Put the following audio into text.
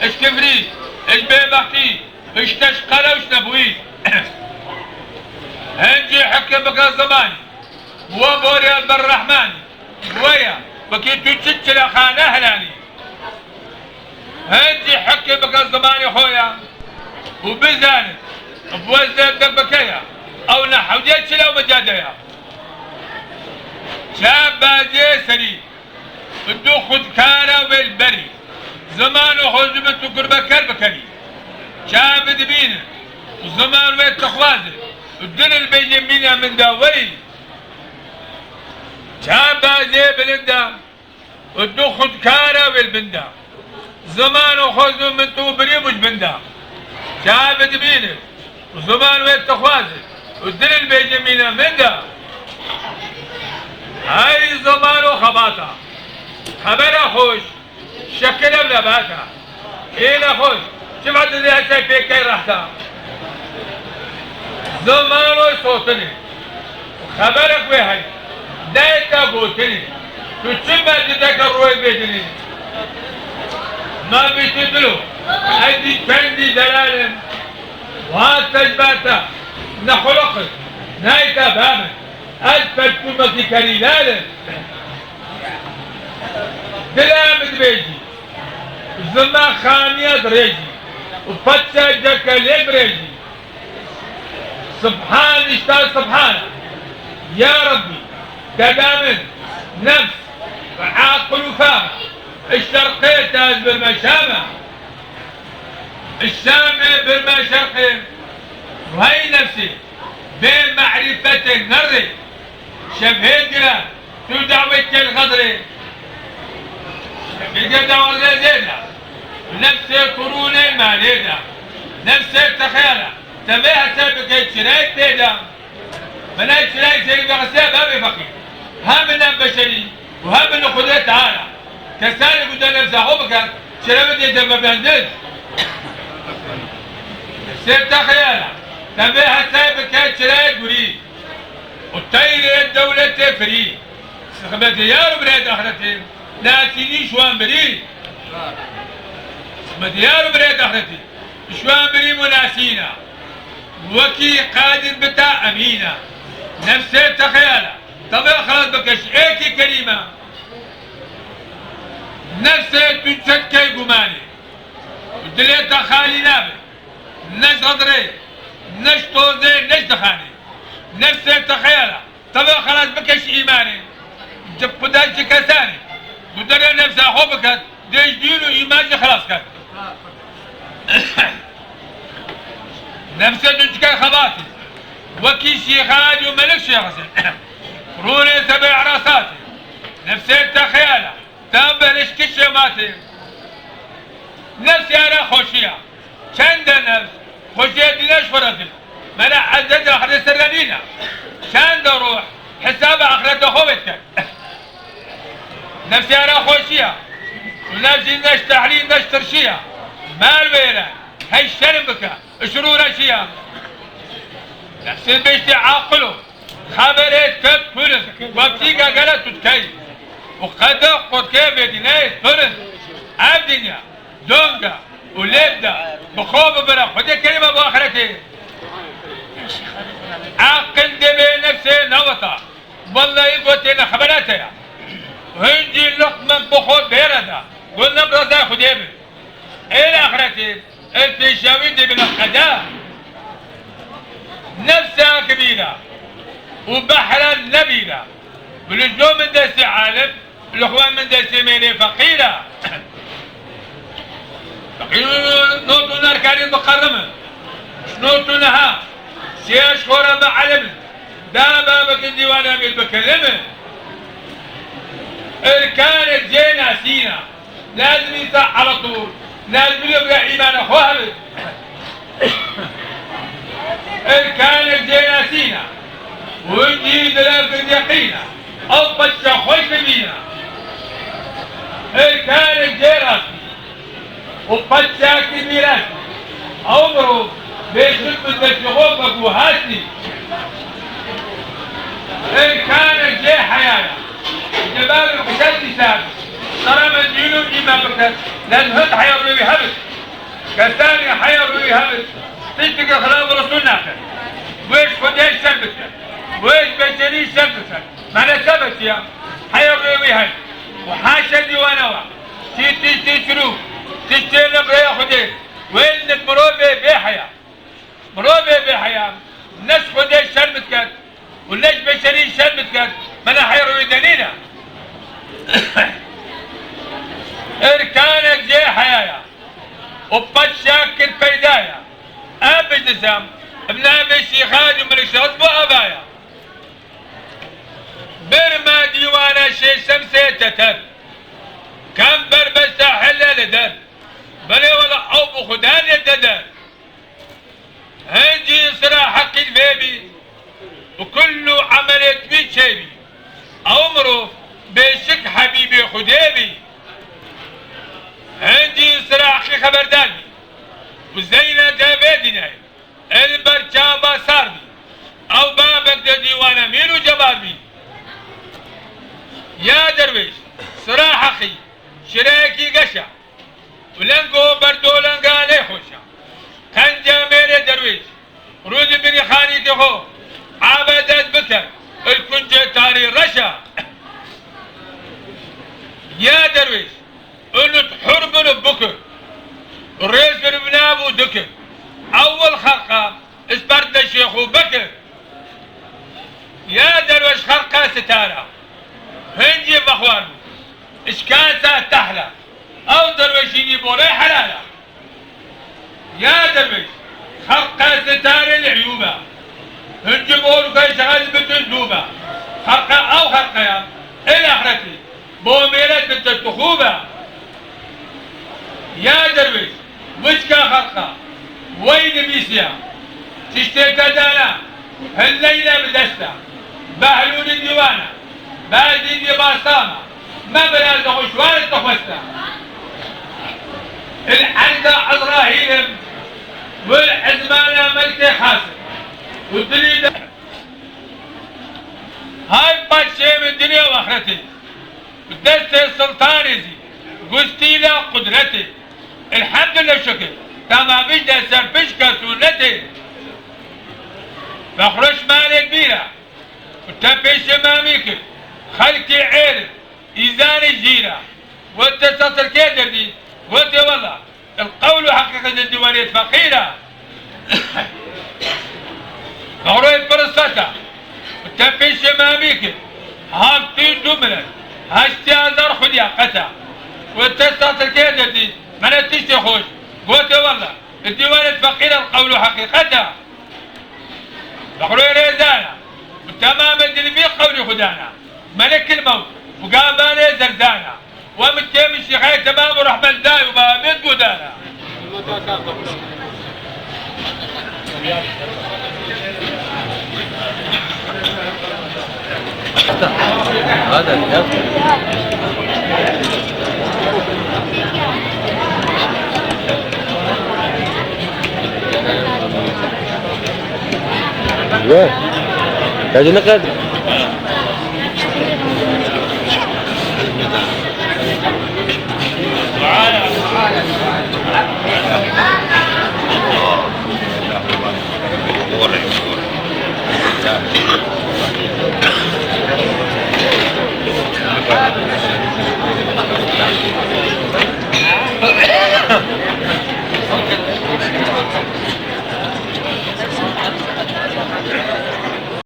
اش كفري اش بيبختي اش تشقلا وش نبوي هنجي حكم بك الزماني وبوري الرحمن ويا بكي تشتشل خانه هلاني هنجي حكم بك الزماني خويا وبزانت بوزن دبكيا او نحوجيت لو مجاديا شاب بازي سري بدو خد كارا والبري زمان وخزمت وقربة كربكري شاب دبينه وزمان ويت تخوازه الدن البيجمينة من داوي شاب بازي بلندا بدو خد كارا والبندا زمان وخزمت وبري مش بندا شاب دبينه وزمان ويت تخوازه الدن البيجمينة من دا هاي زمان وخباطة خبر خوش شكل بنباتا إيه خوش شوف عدد اللي هسه فيك كي رحتا زمان وصوتني وخبرك وهي دايتا قوتني تشبه جدك الروي بيجني ما بيتدلو عندي كندي دلالم وهات تجباتا نخلقت نايتا بامن أدفت كمتي كريلالم دلام دبيجي زما خانية دريجي وفتشة جكا لبريجي سبحان اشتغل سبحان يا ربي تدامن نفس عاقل وفاهم الشرقية تاز بالمشامة الشامة بالمشرقين وهي نفسي بين معرفة النري شبهدنا تدعوة الغدري بقدر ورد زينا نفس كورونا ما لينا نفس التخيلة تبيها سابقة شرايك تيدا مناي شرايك سيري بغسيا بابي فقير هم من بشري وهم من قدرة تعالى كسالي قد نفسه عبكر شرابت يتم بندز نفس التخيلة تبيها سابقة شرايك بريد والطير الدولة تفري سخبت يا رب ريد اخرتين لكني شوان بري مديار بريد اخرتي شوان بري مناسينا وكي قادر بتاع امينه نفس التخيله طبعا خلاص بكش ايكي كريمه نفس تنشكي قماني ودليتا خالي نابل نش غدري نش طوزي نش دخاني نفس التخيله طبعا خلاص بكش ايماني جب قداش كساني بدنا نفسها حبكت ديش دينو إيماني خلاص كات نفسها دنشكا خباتي وكي شيخاني وملك شيخسن روني سبع راساتي نفسها التخيلة تنبلش كشماتي نفسي أنا خوشية شند نفس خوشية ديناش فرزل منع عزت آخر سرانينا شند روح حساب آخرته خوبتك نفسي أنا خوشية ونفسي نش تحليل نش ترشية مال ويران هاي الشربكة شرور أشياء نفسي بيشتي عاقله خبرت تدخل وابتيقى قالت تتكي وقد قد كيف يديناي ترن عبدنيا دونقا ولبدا بخوب برا خدي كلمة بآخرتي عاقل دبي نفسي نوطا والله يقوتينا خبراتها هنجي لقمة بخود بيردا قلنا برزا خديبه الى اخرتي الفيشاوي دي من الخداع نفسها كبيرة وبحرا نبيلة والجو من دسي عالم الاخوان من دسي ميني فقيرة فقيرة نوتو ناركاري مقرمة شنوتو نها سياش خورا معلم دا بابك الديوان امير بكلمه كانت زينة سينا لازم يصح على طول لازم يبقى ايمان اخوها كانت زينة سينا وانتي دلالة اليقينة او بشا خوش بينا كانت زيراسي وبشا كميراسي عمره بيخدمة الشغوب ابوهاتي كانت زي حيانا جبال القتال سابق ترى من دينه إما بكت لأن هد حيضري بهبت كثاني حير ويهبط تشتكي خلاف رسول ناخر ويش خديش سلبتك ويش بشري سلبتك ما نسبت يا حير ويهبط وحاشا ديوانا واحد تشتي شروف تشتي لبريا خديش وين مروبي بحياة مروبي بحياة الناس خديش سلبتك والناس بشري سلبتك ما نحير ويدنينا اركانك زي حياة وبط شاكر فيدايا ابد نسام ابن الشيخات وملك شرط ابايا برما ديوانا شي شمسة تتر كم بربس حلة لدر بلي ولا أبو خدان يتدر هنجي صراحة حق البيبي وكله عملت بي شيبي عمره بيشك حبيبي خديبي عندي صراحة خبر داني وزينة دابدنا البرشابة صاربي أو بابك دا ديوانا مينو جباربي يا درويش صراحة خي شراكي قشع ولنقو بردو لنقاني خوشا كنجا ميري درويش رود بني خاني كخو عبدت بكر الكنجة تاري رشا يا درويش انو تحربن ببكر الرئيس بن ابو دكر اول خرقة اسبرد الشيخ بكر يا درويش خرقة ستارة هنجي بخوان اشكاسة تحلى او درويش يجيبوا لي حلالة يا درويش خرقة ستارة العيوبة هنجي بقولوا كي شغال بتندوبة خرقة او خرقة يا الى اخرتي بوميلة بنت التخوبة يا درويش مشكا خرقة وين بيسيا تشتكى دانا هالليلة بدستا بهلون الديوانة بادي دي باصامة ما بلاد غشوان تخوستا الحلقة عزراهيلم والعزمانة ملكي خاسر والدليل هاي باتشي من الدنيا واخرتي بدست السلطان زي قلتي له قدرتي الحمد لله شكر تمام بجد سربشك سنتي بخرج مالي كبيرة وتبيش اماميك خلقي عيرك ايزاني جيرة والتصل كيدر دي قلت والله القول حقيقة الديوانية فقيرة بخرج فرصتها وتبيش اماميك هابتين دمرك هاشتي ازار خلياقتها والتصل كيدر دي ما نتشتي خوش قلت والله الديوانية فقيرة القول حقيقتها بخروي ريزانا وتمام الدنيا قولي خدانا ملك الموت وقاباني زرزانا ومتكيم الشيخين تمام ورحمة الله وبابد قدانا هذا الكاف يا جنقد